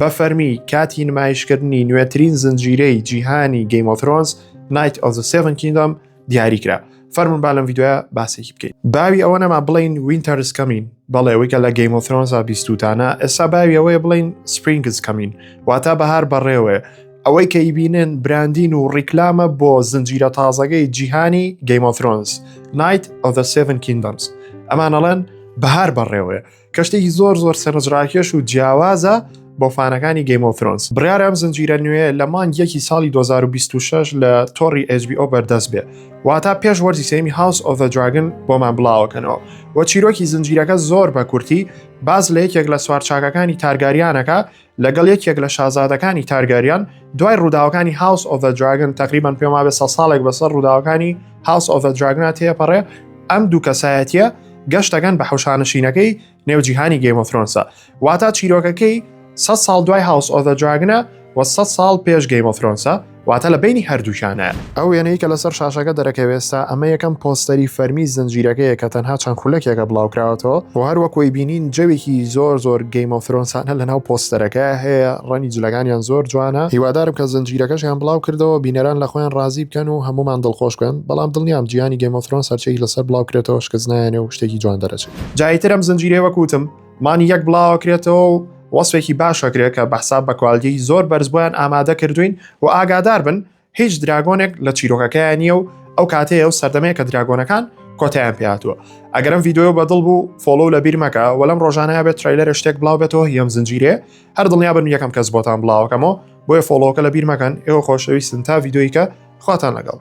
بە فەرمی کاتی نمایشکردنی نوێترین زنجیرەی جیهانی Game of Thrones Night of the Seven Kingdom دیاریکرا. فەرمون با لەم ڤیدیۆیە باسێکی بکەین. باوی ئەوە نەما بڵین Winter is coming، بەڵێ ئەوەی کە لە Game of Thrones بیستوتانە، ئێستا باوی ئەوەیە بڵین Spring is coming، واتە بەهار بەڕێوەیە. ئەوەی کە ئیبینن براندین و ڕیکلامە بۆ زنجیرە تازەگەی جیهانی Game of Thrones Night of the Seven Kingdoms. ئەمانەڵێن بەهار بەڕێوەیە، کە شتێکی زۆر سەرنجڕاکێش و جیاوازە بۆ فانەکانی Game of Thrones. بڕیارە ئەم زنجیرە نوێ لە مانگیەکی ساڵی 2026 لە تۆڕی HBO بەردەست بێ، واتە پێش وەرزی سێمی House of the Dragon بۆمان بڵاوەکەنەوە. وە چیرۆکی زنجیرەکە زۆر بە کورتی باز لە یەکێک لە سوارچاکەکانی تارگاریانەکە لەگەڵ یەکێک لە شازادەکانی تارگاریان دوای ڕووداوەکانی House of the Dragon تقریبان پێما بێ 100 ساڵێک بەسەر ڕووداوەکانی House of the Dragon تێپەڕێ. ئەم دوو کەسایەتیە گەشتەکەن بە حوشانشینەکەی نێوجیهانی Game of Thrones، واتە چیرۆکەکەی 100 ساڵ دوای House of the Dragon و 100 ساڵ پێش Game of Thrones، واتە لە بینی هەردووشانە. ئەو وێنەی کە لەسەر شاشەکە دەرەکەوێستا ئەمە یەکەم پۆستەری فەرمی زنجیرەکەیە کە تەنها چەند خولەکێکە بڵاوکراوەتەوە و هەروەکۆی بینین جەوێکی زۆر Game of Thronesانە لەناو پۆستەرەکە هەیە، ڕەنی جلەکانیان زۆر جوانە. هیوادارم کە زنجیرەکەشیان بڵاو کردەوە بینەران لە خۆیان ڕازی بکەن و هەمومان دڵخۆش بکەن، بەڵام دڵنیام جیهانی Game of Thrones هەرچێکی لەسەر بڵاوکرێتەوە شکست نایەنێ و شتێکی جوان دەرەچێت. جاییتر ئەم زنجیرەیە وەکوتم مانی یەک بڵاوکرێتەوە و وەسفێکی باشەکرێت کە بەحساب بە کواڵیتی زۆر بەرزبوویان ئامادە کردوین و ئاگادار بن هیچ دراگۆنێک لە چیرۆکەکەیان نییە و ئەو کاتەیە و سەردەمەیە کە دراگۆنەکان کۆتیان پێهاتووە. ئەگەرم ڤیدیۆ بەدڵ بوو فۆلۆ لە بیر مەکە، وەلەم ڕۆژانەیە بێت ترایلەر شتێک بڵاو بێتەوە هیەم زنجیرێ، هەر دڵنیا بن یەکەم کەس بۆتان بڵاوەکەمەوە، بۆیە فۆلۆکە لە بیر مەکەن. ئێوە خۆشەویستن تا ڤیدیۆیکە خواتان لەگەڵ.